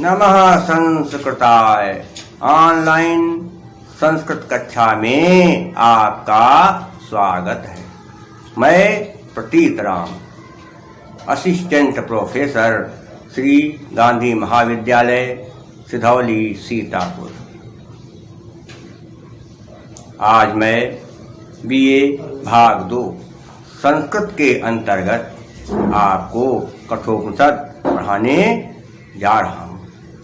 नमः संस्कृताय। ऑनलाइन संस्कृत कक्षा में आपका स्वागत है। मैं प्रतीत राम, असिस्टेंट प्रोफेसर, श्री गांधी महाविद्यालय, सिधौली, सीतापुर। आज मैं बीए भाग 2 संस्कृत के अंतर्गत आपको कठोपनिषद पढ़ाने जा रहा हूँ।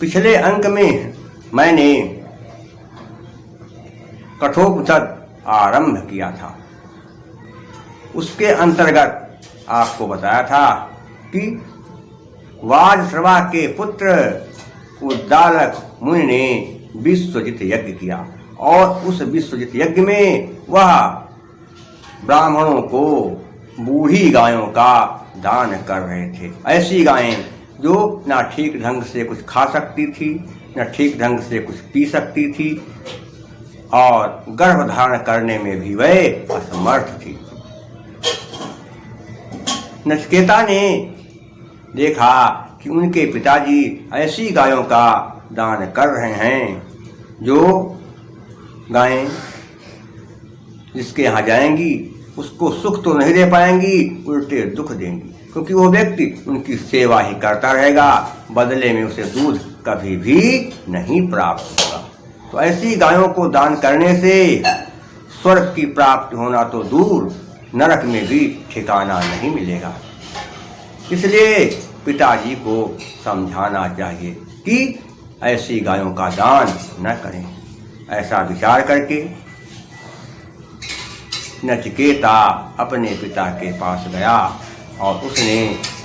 पिछले अंक में मैंने कठोपनिषद आरंभ किया था। उसके अंतर्गत आपको बताया था कि वाजश्रवा के पुत्र उद्दालक मुनि ने विश्वजित यज्ञ किया और उस विश्वजित यज्ञ में वह ब्राह्मणों को बूढ़ी गायों का दान कर रहे थे। ऐसी गायें जो ना ठीक ढंग से कुछ खा सकती थी, न ठीक ढंग से कुछ पी सकती थी और गर्भ धारण करने में भी वह असमर्थ थी। नचिकेता ने देखा कि उनके पिताजी ऐसी गायों का दान कर रहे हैं जो गायें जिसके यहाँ जाएंगी उसको सुख तो नहीं दे पाएंगी, उल्टे दुख देंगी, क्योंकि वो व्यक्ति उनकी सेवा ही करता रहेगा, बदले में उसे दूध कभी भी नहीं प्राप्त होगा। तो ऐसी गायों को दान करने से स्वर्ग की प्राप्ति होना तो दूर, नरक में भी ठिकाना नहीं मिलेगा। इसलिए पिताजी को समझाना चाहिए कि ऐसी गायों का दान न करें। ऐसा विचार करके नचिकेता अपने पिता के पास गया और उसने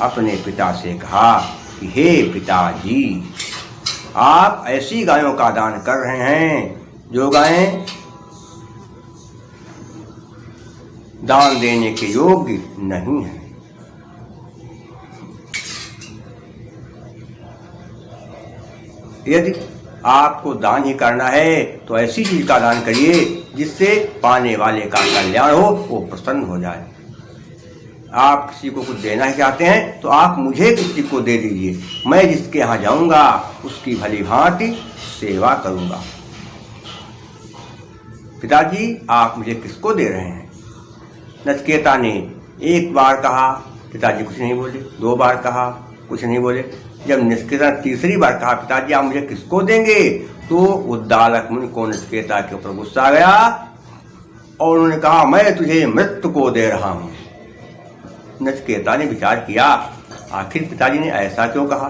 अपने पिता से कहा कि हे पिताजी, आप ऐसी गायों का दान कर रहे हैं जो गायें दान देने के योग्य नहीं है। यदि आपको दान ही करना है तो ऐसी चीज का दान करिए जिससे पाने वाले का कल्याण हो, वो प्रसन्न हो जाए। आप किसी को कुछ देना ही चाहते हैं तो आप मुझे किसी को दे दीजिए, मैं जिसके यहाँ जाऊंगा उसकी भली भांति सेवा करूंगा। पिताजी, आप मुझे किसको दे रहे हैं? नचिकेता ने एक बार कहा, पिताजी कुछ नहीं बोले। 2 बार कहा, कुछ नहीं बोले। जब नचिकेता ने तीसरी बार कहा, पिताजी आप मुझे किसको देंगे, तो उद्दालक मुनि को नचिकेता के ऊपर गुस्सा आ गया और उन्होंने कहा, मैं तुझे मृत्यु को दे रहा हूं। नचिकेता ने विचार किया, आखिर पिताजी ने ऐसा क्यों कहा?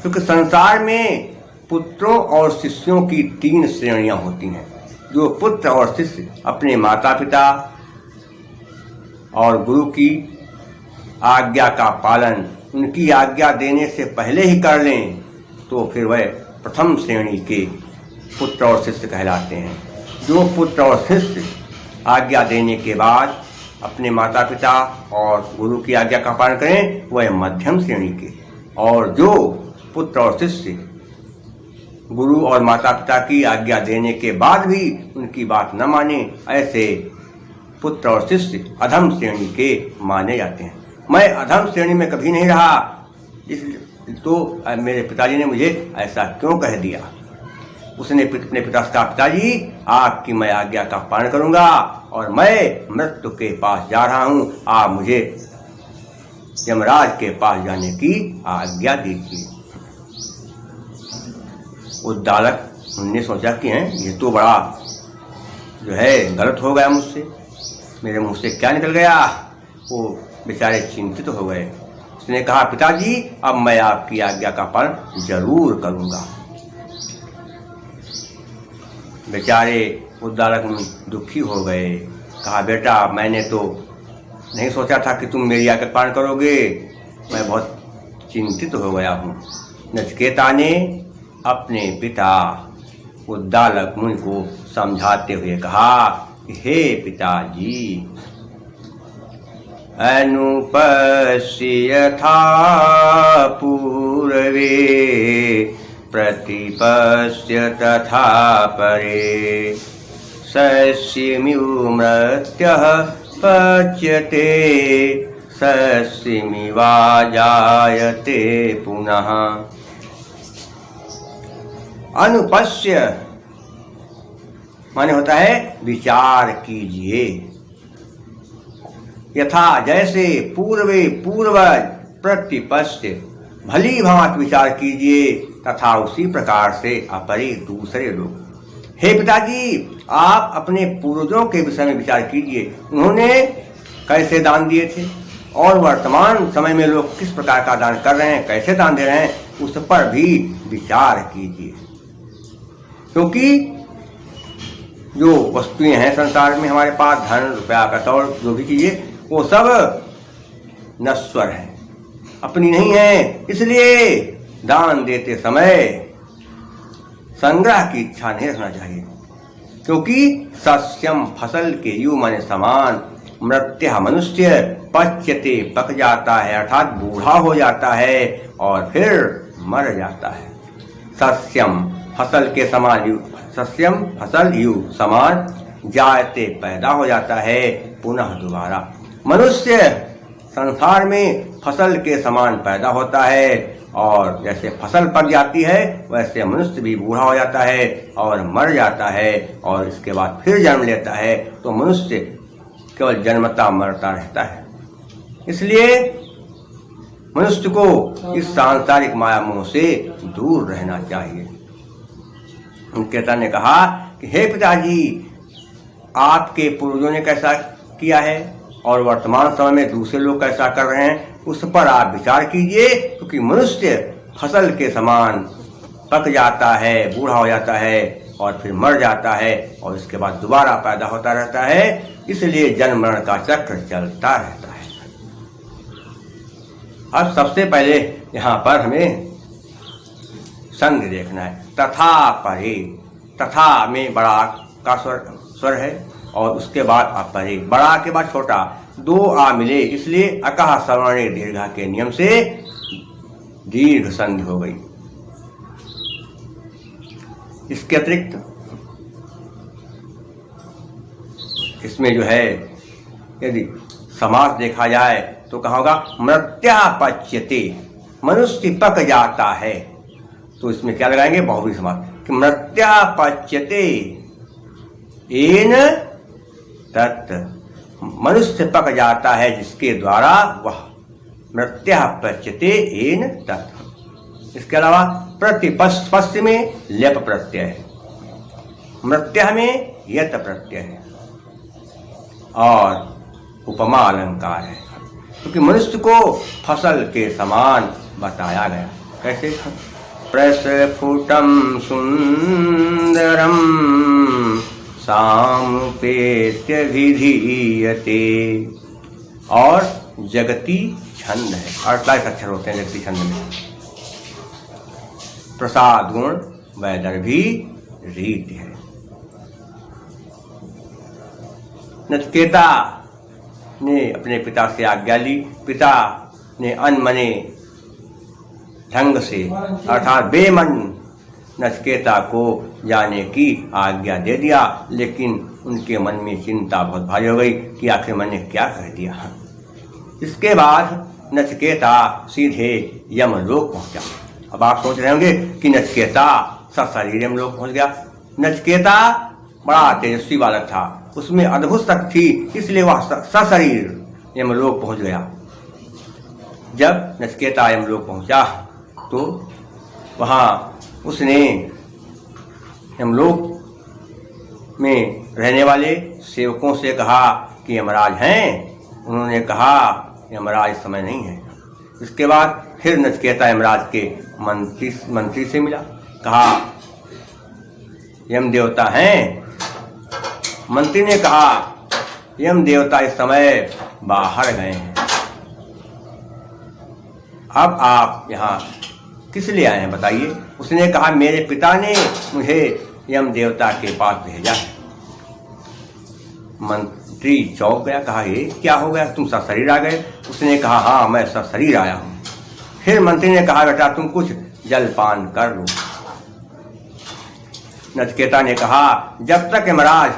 क्योंकि संसार में पुत्रों और शिष्यों की 3 श्रेणियां होती हैं। जो पुत्र और शिष्य अपने माता पिता और गुरु की आज्ञा का पालन उनकी आज्ञा देने से पहले ही कर लें तो फिर वह प्रथम श्रेणी के पुत्र और शिष्य कहलाते हैं। जो पुत्र और शिष्य आज्ञा देने के बाद अपने माता पिता और गुरु की आज्ञा का पालन करें वह मध्यम श्रेणी के, और जो पुत्र और शिष्य गुरु और माता पिता की आज्ञा देने के बाद भी उनकी बात न माने, ऐसे पुत्र और शिष्य अधम श्रेणी के माने जाते हैं। मैं अधम श्रेणी में कभी नहीं रहा, तो मेरे पिताजी ने मुझे ऐसा क्यों कह दिया? उसने अपने पिता से कहा, पिताजी आपकी मैं आज्ञा का पालन करूंगा और मैं मृत्यु के पास जा रहा हूं, आप मुझे यमराज के पास जाने की आज्ञा दीजिए। उद्दालक ने सोचा कि ये तो बड़ा जो है गलत हो गया मुझसे, मेरे मुंह से क्या निकल गया। वो बेचारे चिंतित हो गए। उसने कहा, पिताजी अब मैं आपकी आज्ञा का पालन जरूर करूंगा। बेचारे उद्दालक दुखी हो गए। कहा, बेटा मैंने तो नहीं सोचा था कि तुम मेरी आज्ञा का पालन करोगे, मैं बहुत चिंतित हो गया हूँ। नचिकेता ने अपने पिता उद्दालक मुनि को समझाते हुए कहा, हे पिताजी, अनुपश्य यथा पूर्वे प्रतिपश्य तथा परे, सस्यमिव मृत्यः पच्यते सस्यमिवा जायते पुनः। अनुपश्य माने होता है विचार कीजिए। यथा जैसे पूर्वे पूर्वज प्रतिपश्य भली भांति विचार कीजिए, तथा उसी प्रकार से अपरे दूसरे लोग। हे पिताजी, आप अपने पूर्वजों के विषय में विचार कीजिए, उन्होंने कैसे दान दिए थे और वर्तमान समय में लोग किस प्रकार का दान कर रहे हैं, कैसे दान दे रहे हैं, उस पर भी विचार कीजिए। क्योंकि जो वस्तुएं हैं संसार में हमारे पास, धन रुपया कतौर जो भी चीजें, वो सब नश्वर है, अपनी नहीं है। इसलिए दान देते समय संग्रह की इच्छा नहीं रखना चाहिए। क्योंकि सस्यम फसल के यु माने समान, मृत्य मनुष्य पच्यते पक जाता है, अर्थात बूढ़ा हो जाता है और फिर मर जाता है। सस्यम फसल के समान यु, सस्यम फसल यु समान, जायते पैदा हो जाता है पुनः दोबारा। मनुष्य संसार में फसल के समान पैदा होता है, और जैसे फसल पक जाती है वैसे मनुष्य भी बूढ़ा हो जाता है और मर जाता है, और इसके बाद फिर जन्म लेता है। तो मनुष्य केवल जन्मता मरता रहता है। इसलिए मनुष्य को इस सांसारिक माया मोह से दूर रहना चाहिए। केता ने कहा कि हे पिताजी, आपके पूर्वजों ने कैसा किया है और वर्तमान समय में दूसरे लोग कैसा कर रहे हैं, उस पर आप विचार कीजिए। क्योंकि मनुष्य फसल के समान पक जाता है, बूढ़ा हो जाता है और फिर मर जाता है, और इसके बाद दोबारा पैदा होता रहता है। इसलिए जन्म मरण का चक्र चलता रहता है। अब सबसे पहले यहाँ पर हमें संधि देखना है। तथा परे, तथा में बड़ा का स्वर है और उसके बाद अपरे, बड़ा के बाद छोटा, दो आ मिले, इसलिए अकह सवर्णे दीर्घा के नियम से दीर्घ संधि हो गई। इसके अतिरिक्त इसमें जो है यदि समास देखा जाए तो कहा होगा मृत्यापच्यते, मनुष्य पक जाता है। तो इसमें क्या लगाएंगे, बहुव्रीहि समास कि मृत्यापच्यते येन तत्, मनुष्य पक जाता है जिसके द्वारा वह, मृत्यापच्यते येन तत्। इसके अलावा प्रतिपस्पस्य में लेप प्रत्यय है, मृत्या में यत प्रत्यय है और उपमा अलंकार है। क्योंकि मनुष्य को फसल के समान बताया गया। कैसे, प्रस्फुटम सुंदरम सामुपेत्य विधीयते, और जगती छंद है, 28 अक्षर होते हैं जगती छंद में। प्रसाद गुण वैदर्भी रीत है। नचिकेता ने अपने पिता से आज्ञा ली। पिता ने अनमने ढंग से अर्थात बेमन नचिकेता को जाने की आज्ञा दे दिया, लेकिन उनके मन में चिंता बहुत भारी हो गई कि आखिर मैंने क्या कह दिया। इसके बाद नचिकेता सीधे यमलोक पहुंचा। अब आप सोच रहे होंगे कि नचिकेता सशरीर यमलोक पहुंच गया। नचिकेता बड़ा तेजस्वी बालक था, उसमें अद्भुत शक्ति थी, इसलिए वह सशरीर यमलोक पहुंच गया। जब नचिकेता यमलोक पहुंचा तो वहां उसने यमलोक में रहने वाले सेवकों से कहा कि यमराज हैं। उन्होंने कहा यमराज समय नहीं है। इसके बाद फिर नचिकेता यमराज के मंत्री से मिला, कहा यम देवता हैं। मंत्री ने कहा यम देवता इस समय बाहर गए हैं, अब आप यहाँ किस लिए आए हैं बताइए। उसने कहा मेरे पिता ने मुझे यम देवता के पास भेजा है। मंत्री चौंक गया, कहा ये क्या हो गया, तुम सशरीर आ गए। उसने कहा हाँ मैं सशरीर आया हूँ। फिर मंत्री ने कहा बेटा तुम कुछ जलपान कर लो। नचिकेता ने कहा जब तक यमराज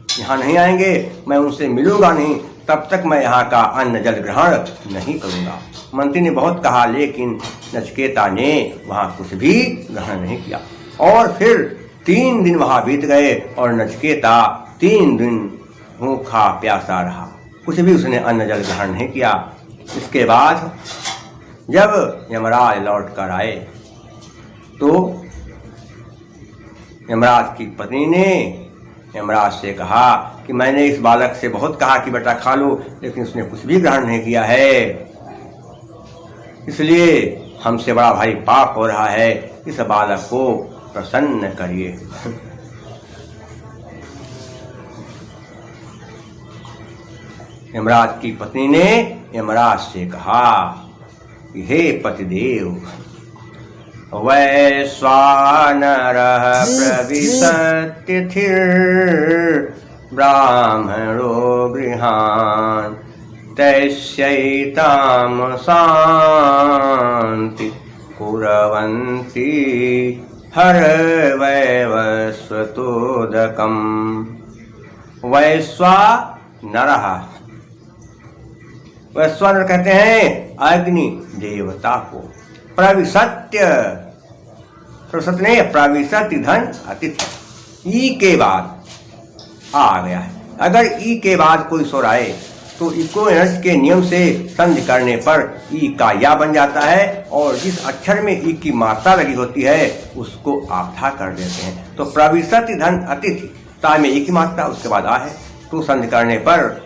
यहाँ नहीं आएंगे मैं उनसे मिलूंगा नहीं, तब तक मैं यहाँ का अन्न जल ग्रहण नहीं करूंगा। मंत्री ने बहुत कहा, लेकिन नचिकेता ने वहाँ कुछ भी ग्रहण नहीं किया। और फिर 3 दिन वहां बीत गए और नचिकेता 3 दिन भूखा प्यासा रहा, कुछ भी उसने अन्न जल ग्रहण नहीं किया। इसके बाद जब यमराज लौट कर आए तो यमराज की पत्नी ने यमराज से कहा कि मैंने इस बालक से बहुत कहा कि बेटा खा लो, लेकिन उसने कुछ भी ग्रहण नहीं किया है, इसलिए हमसे बड़ा भारी पाप हो रहा है, इस बालक को प्रसन्न करिए। यमराज की पत्नी ने यमराज से कहा कि हे पतिदेव, वैश्वानरः प्रविशत्तिथिर्ब्राह्मणो गृहान् तस्यैतां शान्ति कुर्वन्ति हरवैवस्वतोदकम्। वैश्वानरः, वैश्वानर कहते हैं अग्नि देवता को। प्रविशत्य, प्रविशत्य नहीं, प्रविशत्य धन अतिथि, ई के बाद आ गया है। अगर ई के बाद कोई स्वर आए तो इक्विवेलेंस के नियम से संधि करने पर ई का या बन जाता है, और जिस अक्षर में ई की मात्रा लगी होती है उसको आधा कर देते हैं। तो प्रविशत्य धन अतिथि, ता में ई की मात्रा, उसके बाद आ है, तो संधि करने पर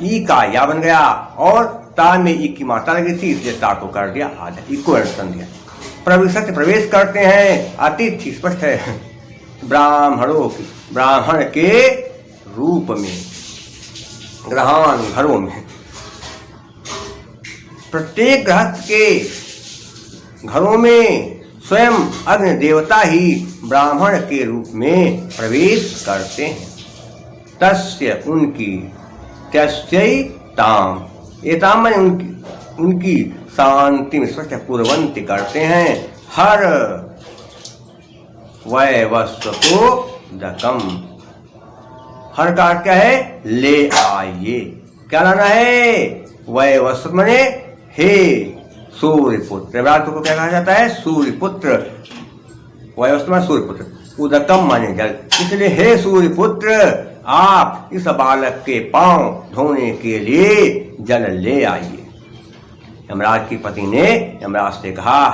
ई का या बन गया, और ता में ई की मात्रा लगी थी, इसलिए ता को कर दिया आधा, इक्विवेलेंस संधि। प्रविशत्य प्रवेश करते हैं, अतिथि स्पष्ट है, ब्राह्मणों की, ब्राह्मण के रूप में, ग्रहान घरों में। प्रत्येक गृहस्थ के घरों में स्वयं अग्नि देवता ही ब्राह्मण के रूप में प्रवेश करते हैं। तस्य उनकी, तस्यै ताम, एताम में उनकी शांति में स्पष्ट पूर्वंति करते हैं। हर वैवस्वतो दकम, हर का अर्थ क्या है, ले आइए। क्या लाना है, वैवस्वत मने हे सूर्यपुत्र, रात को क्या कहा जाता है, सूर्यपुत्र, वैवस्वत माने सूर्यपुत्र, उदकम माने जल, इसलिए हे सूर्यपुत्र आप इस बालक के पांव धोने के लिए जल ले आइए। यमराज की पत्नी ने यमराज से कहा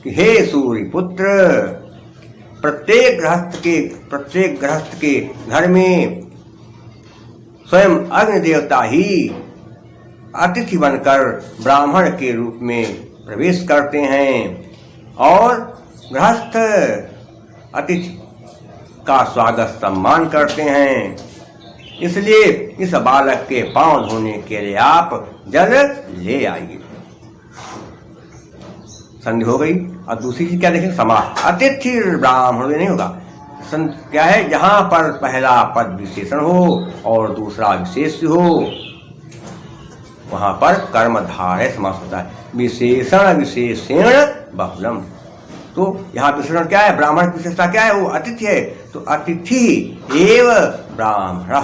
कि हे सूर्यपुत्र, प्रत्येक गृहस्थ के घर में स्वयं अग्नि देवता ही अतिथि बनकर ब्राह्मण के रूप में प्रवेश करते हैं, और गृहस्थ अतिथि का स्वागत सम्मान करते हैं, इसलिए इस बालक के पांव धोने के लिए आप जल ले आइए। संधि हो गई। अब दूसरी चीज क्या देखें, समास। अतिथि ब्राह्मण नहीं होगा, क्या है, जहां पर पहला पद विशेषण हो और दूसरा विशेष हो वहां पर कर्मधारय समास होता है। विशेषण विशेषण बहुलम, तो यहाँ विशेषण क्या है, ब्राह्मण की विशेषता क्या है, वो अतिथि है, तो अतिथि एव ब्राह्मण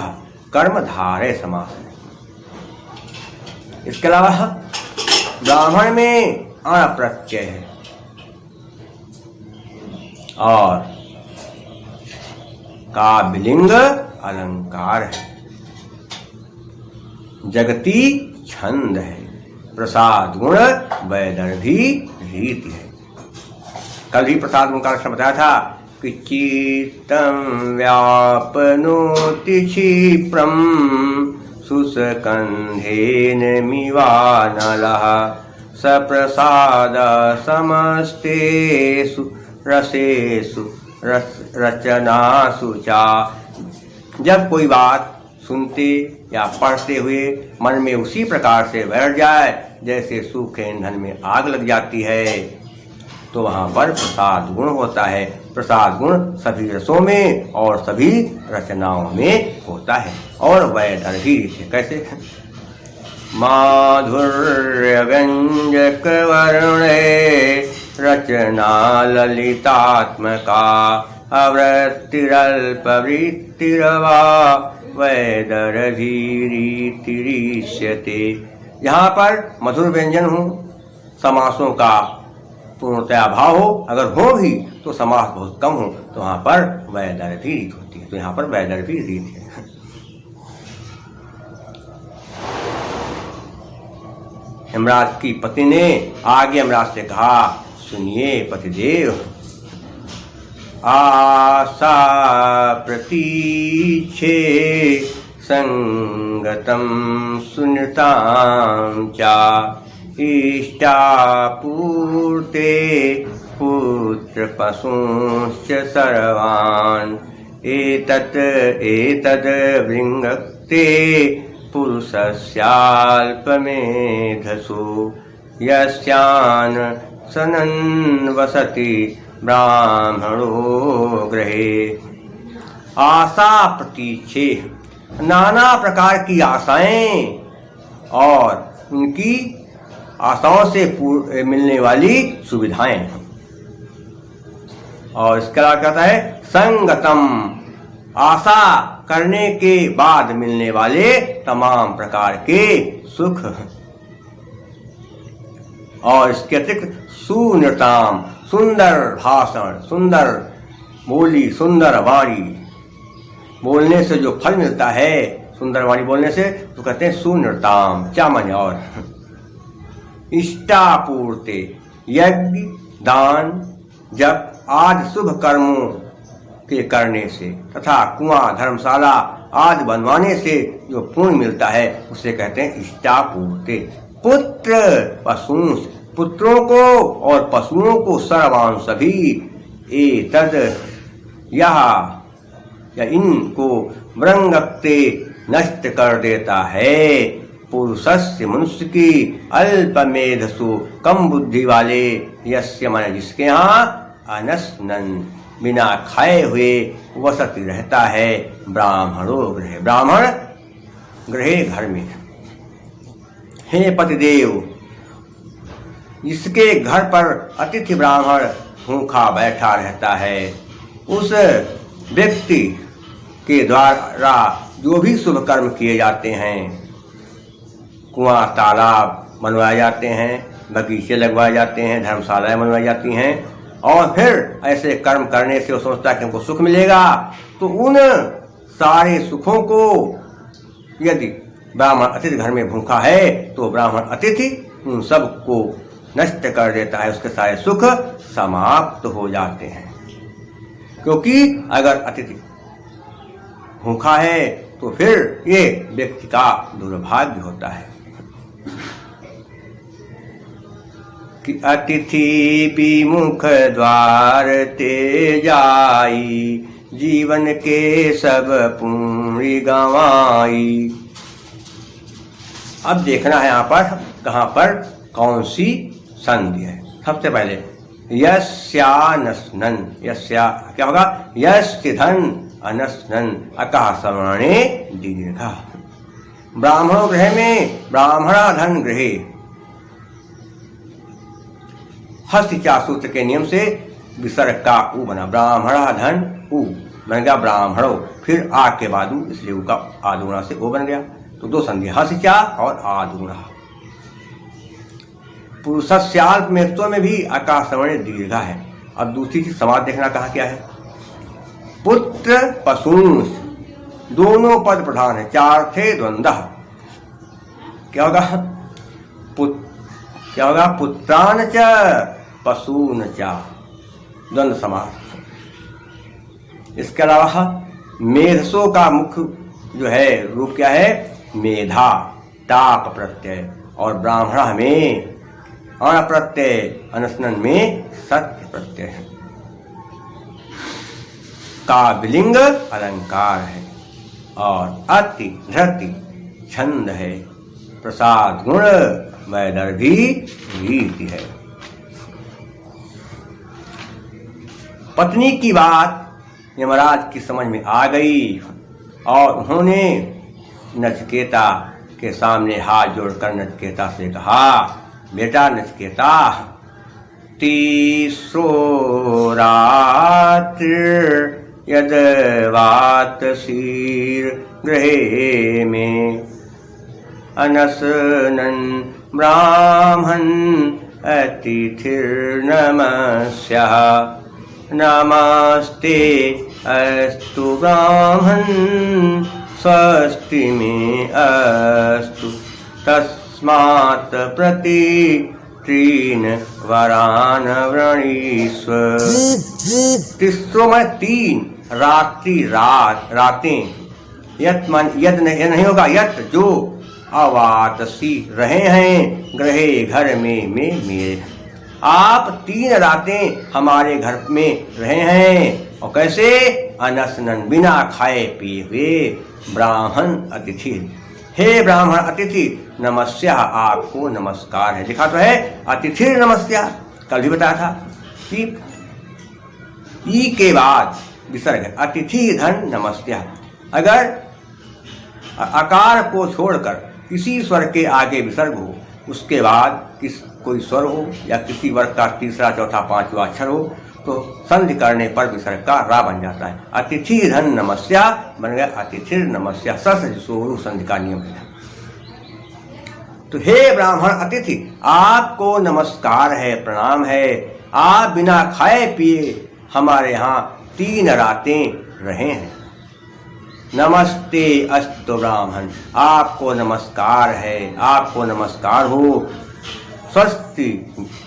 कर्मधारय समास है। इसके अलावा ब्राह्मण में अण प्रत्यय है, और काव्यलिंग अलंकार है, जगती छंद है, प्रसाद गुण वैदर्भी रीति है। कल ही प्रसाद गुण का लक्षण बताया था कि चित्तं व्यापनोति क्षिप्रं सुस्कन्धेन मिवानलः सप्रसाद समस्तेषु रसेषु रचनासु चा। जब कोई बात सुनते या पढ़ते हुए मन में उसी प्रकार से बैठ जाए जैसे सूखे ईंधन में आग लग जाती है, तो वहां पर प्रसाद गुण होता है। प्रसाद गुण सभी रसों में और सभी रचनाओं में होता है। और वैदर्भी रीति कैसे, माधुर्य व्यंजक वर्णे रचना ललितात्मका अवृत्तिरल्पवृत्तिरवा वैदर्भीरीतिरीष्यते। यहाँ पर मधुर व्यंजन हो, समासों का पूर्णतया अभाव हो, अगर हो भी तो समास बहुत कम हो, तो वहां पर वैदर्भी रीत होती है। तो यहाँ पर वैदर्भी रीत है। यमराज की पत्नी ने आगे यमराज से कहा, सुनिए पतिदेव, आशा प्रतीक्षे संगतम सुनतां चा इष्टापूर्ते पुत्र पशुंश्च सर्वान् एतद् भृङ्गक्ते पुरुषस्याल्पमेधसो यस्यान् सनन् वसति ब्राह्मणो गृहे। आशा प्रतीक्षे, नाना प्रकार की आशाएं और उनकी आशाओं से मिलने वाली सुविधाएं। और इसके अलावा कहता है संगतम, आशा करने के बाद मिलने वाले तमाम प्रकार के सुख। और इसके अतिरिक्त सुनृताम, सुंदर भाषण, सुंदर बोली, सुंदर वाणी बोलने से जो फल मिलता है, सुंदर वाणी बोलने से, तो कहते हैं सुनृताम, क्या माने और इष्टापूर्ते, यज्ञ दान जप आदि शुभ कर्मों के करने से तथा कुआं धर्मशाला आदि बनवाने से जो पुण्य मिलता है उसे कहते हैं इष्टापूर्ते। पुत्र पशुंस, पुत्रों को और पशुओं को सर्वान सभी, एतद या इनको वृंगक्ते नष्ट कर देता है, पुरुषस्य मनुष्य की अल्पमेधसु कम बुद्धि वाले, यस्य मन जिसके यहाँ अनस्नन बिना खाए हुए वसति रहता है, ब्राह्मणो गृहे, ब्राह्मण गृहे घर में। हे पतिदेव, जिसके घर पर अतिथि ब्राह्मण भूखा बैठा रहता है, उस व्यक्ति के द्वारा जो भी शुभ कर्म किए जाते हैं, कुआं तालाब बनवाए जाते हैं, बगीचे लगवाए जाते हैं, धर्मशालाएं बनवाई जाती हैं, और फिर ऐसे कर्म करने से वो सोचता है कि हमको सुख मिलेगा, तो उन सारे सुखों को यदि ब्राह्मण अतिथि घर में भूखा है तो ब्राह्मण अतिथि उन सब को नष्ट कर देता है, उसके सारे सुख समाप्त हो जाते हैं। क्योंकि अगर अतिथि भूखा है तो फिर ये व्यक्ति का दुर्भाग्य होता है कि अतिथि विमुख द्वार ते जाई, जीवन के सब पूरी गंवाई। अब देखना है यहाँ पर कहाँ पर कौन सी संधि है। सबसे पहले यस्यानस्नन, यस्या क्या होगा, यस्य धन अनस्नन अकः सवर्णे दीर्घ। ब्राह्मणों गृह में ब्राह्मणा धन गृहे, हस्तिचा सूत्र के नियम से विसर्ग का उ बना, ब्राह्मणा धन उ बन गया ब्राह्मणों, फिर आ के बाद उ, इसलिए उ का आदुगुणा से ओ बन गया। तो दो संधि हस्तिचा और आदुगुणा। पुरुषस्याल्प मेघत्व में भी अका सवर्ण दीर्घा है। अब दूसरी चीज समाज देखना कहाँ क्या है, पुत्र पशुंस, दोनों पद प्रधान है, चार थे द्वंद्व। क्या होगा, क्या होगा, पुत्रान च पशून च, द्वंद्व समास। इसके अलावा मेधसों का मुख्य जो है रूप क्या है, मेधा टाक प्रत्यय, और ब्राह्मण में अण प्रत्यय, अनस्नन में सत्य प्रत्यय है। काव्यलिंग अलंकार है और अति धृति छंद है, प्रसाद गुण वैदर्भी रीति है। पत्नी की बात यमराज की समझ में आ गई और उन्होंने नचिकेता के सामने हाथ जोड़कर नचिकेता से कहा, बेटा नचिकेता, तीसरो रात्र यद वातसीर गृहे में अनसनन ब्राह्मण अतिथिर्नमस्यः। नमस्ते अस्तु ब्राह्मण स्वस्ति में अस्तु तस्मात् प्रति तीन वरान वृणीस्व। तीसरों में तीन रातें। यत नहीं होगा, यत जो अवातसी रहे हैं ग्रहे घर में मेरे। आप 3 रातें हमारे घर में रहे हैं। और कैसे? अनशनन बिना खाए पिए हुए। ब्राह्मण अतिथि, हे ब्राह्मण अतिथि नमस्या, आपको नमस्कार है। लिखा तो है अतिथि नमस्या, कल भी बताया था कि ई के बाद विसर्ग है, अतिथि धन नमस्या। अगर आकार को छोड़कर किसी स्वर के आगे विसर्ग हो, उसके बाद कोई स्वर हो या किसी वर्ग का तीसरा चौथा पांचवा अक्षर हो, तो संधि करने पर विसर्ग का रा बन जाता है। अतिथि धन नमस्या बन गया अतिथि नमस्या। सोरु संधि का नियम है। तो हे ब्राह्मण अतिथि, आपको नमस्कार है, प्रणाम है। आप बिना खाए पिए हमारे यहाँ 3 रातें रहे हैं। नमस्ते अस्तु ब्राह्मण, आपको नमस्कार है, आपको नमस्कार हो। स्वस्ति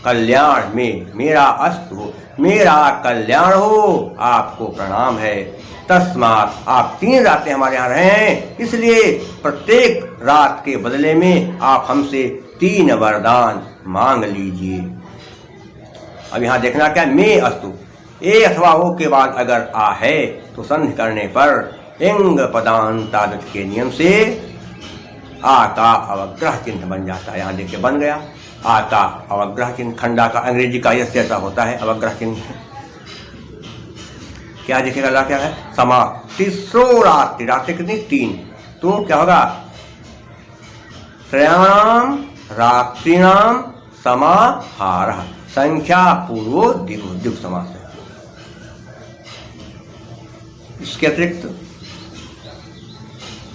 कल्याण में मेरा अस्तु हो, मेरा कल्याण हो, आपको प्रणाम है। तस्मात् आप 3 रातें हमारे यहाँ रहे हैं, इसलिए प्रत्येक रात के बदले में आप हमसे 3 वरदान मांग लीजिए। अब यहाँ देखना क्या, मैं अस्तु ए अथवा ओ के बाद अगर आ है तो संधि करने पर इंग पदांतादत के नियम से आ का अवग्रह चिन्ह बन जाता है। यहाँ देखिए बन गया आ का अवग्रह चिन्ह। खंडा का अंग्रेजी का यस ऐसा होता है अवग्रह चिन्ह। क्या देखिएगा ला क्या है, समा तीसरो रात्रि, रात्रि कितनी 3, तो क्या होगा त्रयाणाम रात्रिणाम समाहारः, संख्या पूर्वो द्विगु समास है। इसके अतिरिक्त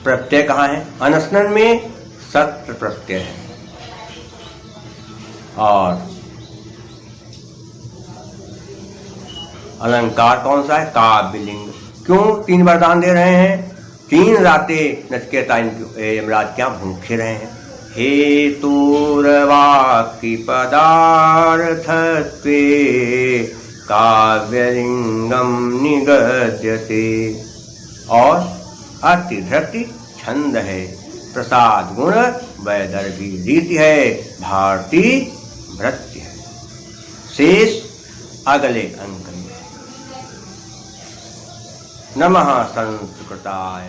प्रत्यय कहाँ है? अनशनन में सत्र प्रत्यय है। और अलंकार कौन सा है? काव्यलिंग। क्यों 3 वरदान दे रहे हैं? 3 रातें नचिकेता यमराज क्या भूखे रहे हैं। हेतुर्वाक्य पदार्थत्वे काव्यलिंगम निगद्यते। और अतिधृति छंद है, प्रसाद गुण वैदर्भी रीति है, भारती भृत्य है। शेष अगले अंक में। नमः संस्कृताय।